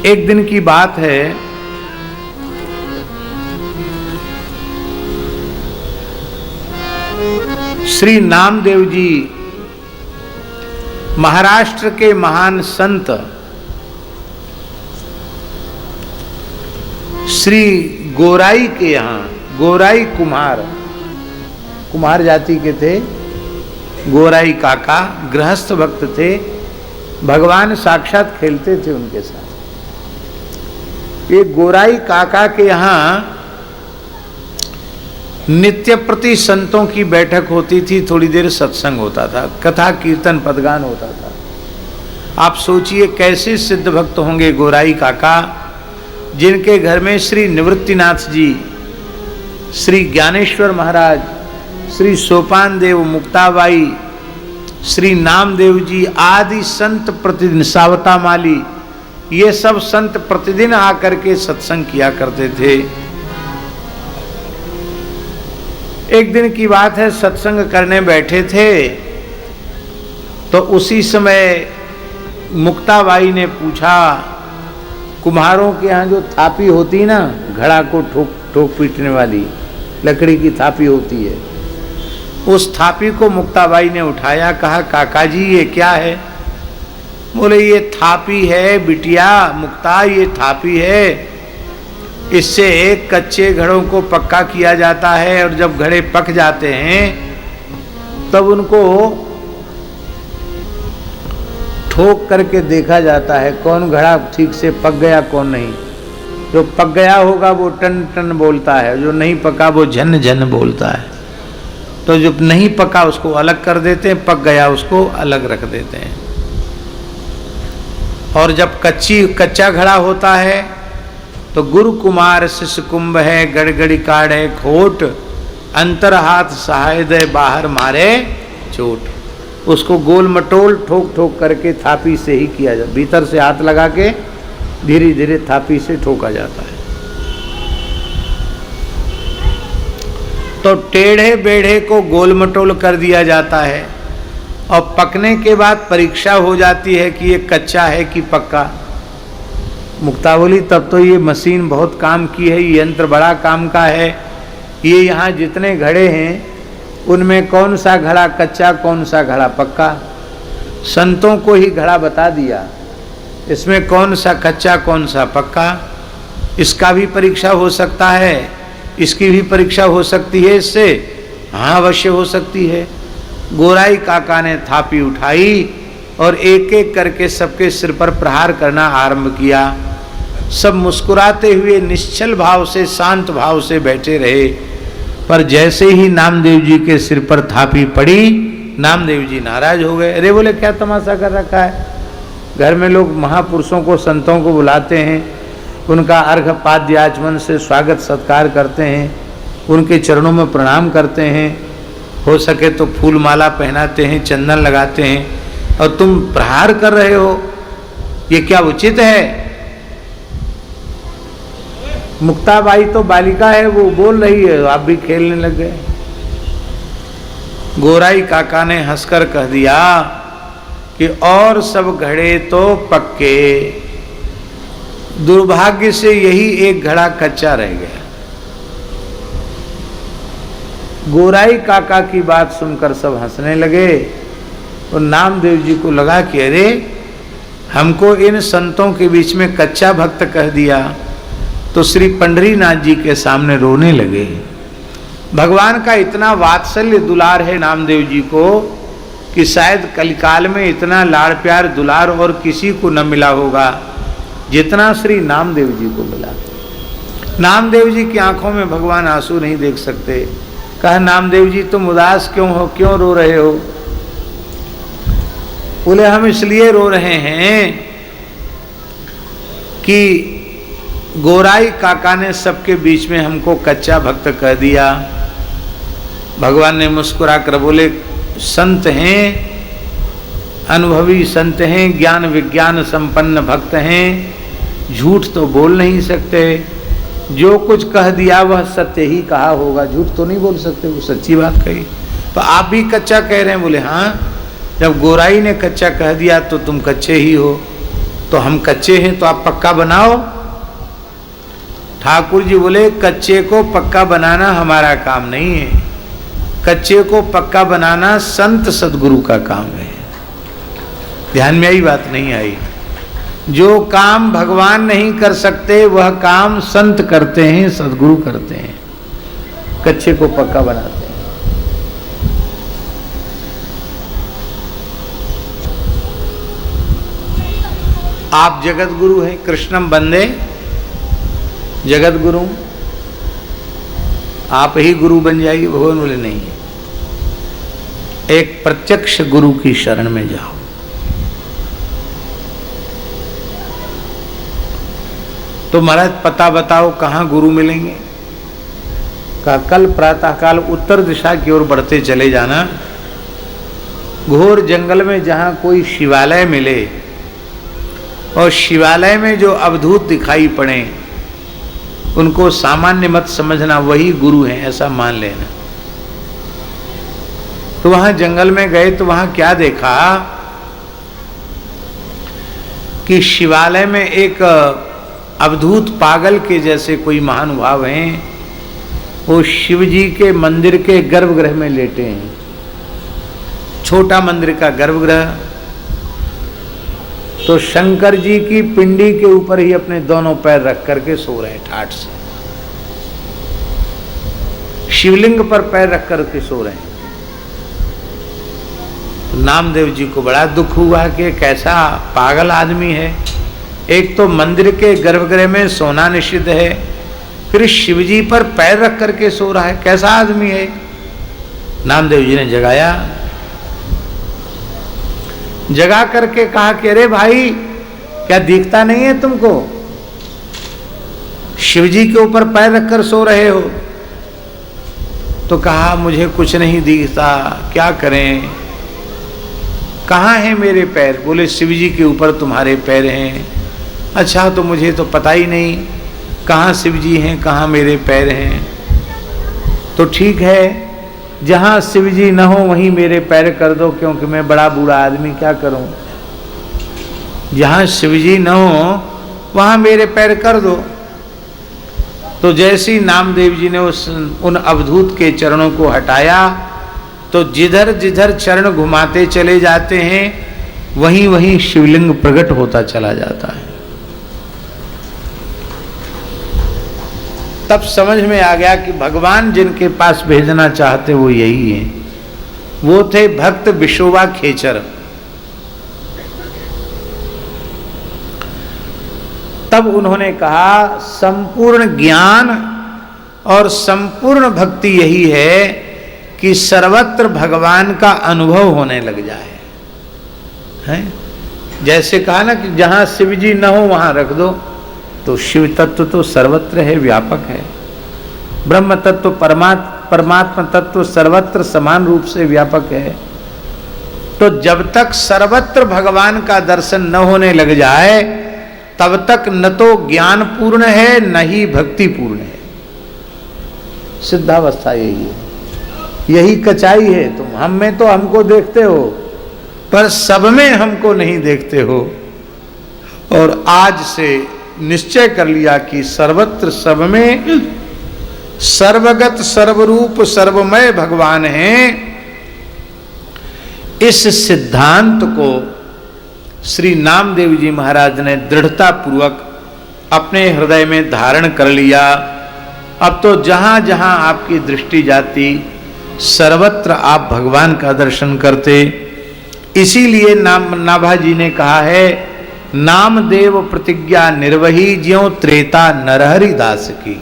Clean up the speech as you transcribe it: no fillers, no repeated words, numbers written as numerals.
एक दिन की बात है, श्री नामदेव जी महाराष्ट्र के महान संत श्री गोराई के यहाँ, गोराई कुम्हार जाति के थे, गोराई काका गृहस्थ भक्त थे, भगवान साक्षात खेलते थे उनके साथ। एक गोराई काका के यहाँ नित्य प्रति संतों की बैठक होती थी, थोड़ी देर सत्संग होता था, कथा कीर्तन पदगान होता था। आप सोचिए कैसे सिद्ध भक्त होंगे गोराई काका, जिनके घर में श्री निवृत्तिनाथ जी, श्री ज्ञानेश्वर महाराज, श्री सोपान देव, मुक्ताबाई, श्री नामदेव जी आदि संत प्रतिदिन, सावता माली, ये सब संत प्रतिदिन आकर के सत्संग किया करते थे। एक दिन की बात है, सत्संग करने बैठे थे तो उसी समय मुक्ताबाई ने पूछा, कुम्हारों के यहाँ जो थापी होती ना, घड़ा को ठोक ठोक पीटने वाली लकड़ी की थापी होती है, उस थापी को मुक्ताबाई ने उठाया, कहा काका जी ये क्या है? बोले ये थापी है बिटिया मुक्ता, ये थापी है, इससे कच्चे घड़ों को पक्का किया जाता है और जब घड़े पक जाते हैं तब उनको ठोक करके देखा जाता है कौन घड़ा ठीक से पक गया कौन नहीं। जो पक गया होगा वो टन टन बोलता है, जो नहीं पका वो झन झन बोलता है। तो जो नहीं पका उसको अलग कर देते हैं, पक गया उसको अलग रख देते हैं। और जब कच्चा घड़ा होता है तो गुरु कुमार शिष्य कुंभ है, गड़गड़ी काढ़ है खोट, अंतर हाथ सहाय दे बाहर मारे चोट। उसको गोल मटोल ठोक ठोक करके थापी से ही किया जाता, भीतर से हाथ लगा के धीरे धीरे थापी से ठोका जाता है। तो टेढ़े बेढ़े को गोल मटोल कर दिया जाता है और पकने के बाद परीक्षा हो जाती है कि ये कच्चा है कि पक्का। मुक्ता बोली तब तो ये मशीन बहुत काम की है, ये यंत्र बड़ा काम का है। ये यहाँ जितने घड़े हैं उनमें कौन सा घड़ा कच्चा कौन सा घड़ा पक्का, संतों को ही घड़ा बता दिया, इसमें कौन सा कच्चा कौन सा पक्का। इसका भी परीक्षा हो सकता है, इसकी भी परीक्षा हो सकती है इससे, हाँ अवश्य हो सकती है। गोराई काका ने थापी उठाई और एक एक करके सबके सिर पर प्रहार करना आरंभ किया। सब मुस्कुराते हुए निश्चल भाव से, शांत भाव से बैठे रहे। पर जैसे ही नामदेव जी के सिर पर थापी पड़ी, नामदेव जी नाराज हो गए। अरे बोले क्या तमाशा कर रखा है? घर में लोग महापुरुषों को, संतों को बुलाते हैं, उनका अर्घ पाद्य आचमन से स्वागत सत्कार करते हैं, उनके चरणों में प्रणाम करते हैं, हो सके तो फूल माला पहनाते हैं, चंदन लगाते हैं, और तुम प्रहार कर रहे हो, ये क्या उचित है? मुक्ताबाई तो बालिका है, वो बोल रही है, आप भी खेलने लग गए। गोराई काका ने हंसकर कह दिया कि और सब घड़े तो पक्के, दुर्भाग्य से यही एक घड़ा कच्चा रह गया। गोराई काका की बात सुनकर सब हंसने लगे और नामदेव जी को लगा कि अरे हमको इन संतों के बीच में कच्चा भक्त कह दिया। तो श्री पंडरीनाथ जी के सामने रोने लगे। भगवान का इतना वात्सल्य दुलार है नामदेव जी को कि शायद कलिकाल में इतना लाड़ प्यार दुलार और किसी को न मिला होगा जितना श्री नामदेव जी को मिला। नामदेव जी की आंखों में भगवान आंसू नहीं देख सकते। कहा नामदेव जी तुम उदास क्यों हो, क्यों रो रहे हो? बोले हम इसलिए रो रहे हैं कि गोराई काका ने सबके बीच में हमको कच्चा भक्त कह दिया। भगवान ने मुस्कुरा कर बोले संत हैं, अनुभवी संत हैं, ज्ञान विज्ञान संपन्न भक्त हैं, झूठ तो बोल नहीं सकते, जो कुछ कह दिया वह सत्य ही कहा होगा, झूठ तो नहीं बोल सकते, वो सच्ची बात कही। तो आप भी कच्चा कह रहे हैं? बोले हाँ, जब गोराई ने कच्चा कह दिया तो तुम कच्चे ही हो। तो हम कच्चे हैं तो आप पक्का बनाओ। ठाकुर जी बोले कच्चे को पक्का बनाना हमारा काम नहीं है, कच्चे को पक्का बनाना संत सदगुरु का काम है। ध्यान में आई बात? नहीं आई? जो काम भगवान नहीं कर सकते वह काम संत करते हैं, सदगुरु करते हैं, कच्चे को पक्का बनाते हैं। आप जगत गुरु हैं, कृष्णम बंदे जगत गुरु, आप ही गुरु बन जाइए। भगवान बोले नहीं, एक प्रत्यक्ष गुरु की शरण में जाओ। तो महाराज पता बताओ कहाँ गुरु मिलेंगे? का कल प्रातःकाल उत्तर दिशा की ओर बढ़ते चले जाना, घोर जंगल में जहाँ कोई शिवालय मिले और शिवालय में जो अवधूत दिखाई पड़े उनको सामान्य मत समझना, वही गुरु हैं ऐसा मान लेना। तो वहां जंगल में गए तो वहां क्या देखा कि शिवालय में एक अवधूत पागल के जैसे कोई महानुभाव हैं, वो शिव जी के मंदिर के गर्भगृह में लेटे हैं। छोटा मंदिर का गर्भगृह, तो शंकर जी की पिंडी के ऊपर ही अपने दोनों पैर रख करके सो रहे हैं ठाठ से, शिवलिंग पर पैर रख करके सो रहे हैं। नामदेव जी को बड़ा दुख हुआ कि कैसा पागल आदमी है, एक तो मंदिर के गर्भगृह में सोना निषिद्ध है, फिर शिवजी पर पैर रख करके सो रहा है, कैसा आदमी है। नामदेव जी ने जगाया, जगा करके कहा कि अरे भाई क्या दिखता नहीं है तुमको, शिवजी के ऊपर पैर रखकर सो रहे हो? तो कहा मुझे कुछ नहीं दिखता, क्या करें, कहाँ हैं मेरे पैर? बोले शिवजी के ऊपर तुम्हारे पैर हैं। अच्छा तो मुझे तो पता ही नहीं कहाँ शिवजी हैं कहाँ मेरे पैर हैं। तो ठीक है, जहाँ शिवजी न हो वहीं मेरे पैर कर दो, क्योंकि मैं बड़ा बूढ़ा आदमी क्या करूं। जहाँ शिवजी न हो वहाँ मेरे पैर कर दो। तो जैसे ही नामदेव जी ने उन अवधूत के चरणों को हटाया तो जिधर जिधर चरण घुमाते चले जाते हैं वहीं वहीं शिवलिंग प्रकट होता चला जाता है। तब समझ में आ गया कि भगवान जिनके पास भेजना चाहते वो यही है। वो थे भक्त विशोबा खेचर। तब उन्होंने कहा संपूर्ण ज्ञान और संपूर्ण भक्ति यही है कि सर्वत्र भगवान का अनुभव होने लग जाए। हैं? जैसे कहा ना कि जहां शिव जी न हो वहां रख दो, तो शिव तत्व तो सर्वत्र है, व्यापक है। ब्रह्म तत्व परमात्मा तत्व सर्वत्र समान रूप से व्यापक है। तो जब तक सर्वत्र भगवान का दर्शन न होने लग जाए तब तक न तो ज्ञान पूर्ण है न ही भक्ति पूर्ण है। सिद्धावस्था यही है, यही कचाई है। तुम हम में तो हमको देखते हो पर सब में हमको नहीं देखते हो। और आज से निश्चय कर लिया कि सर्वत्र सब में सर्वगत सर्वरूप सर्वमय भगवान हैं। इस सिद्धांत को श्री नामदेव जी महाराज ने दृढ़ता पूर्वक अपने हृदय में धारण कर लिया। अब तो जहां जहां आपकी दृष्टि जाती सर्वत्र आप भगवान का दर्शन करते। इसीलिए नाभाजी ने कहा है, नामदेव प्रतिज्ञा निर्वही ज्यों त्रेता नरहरि दास की।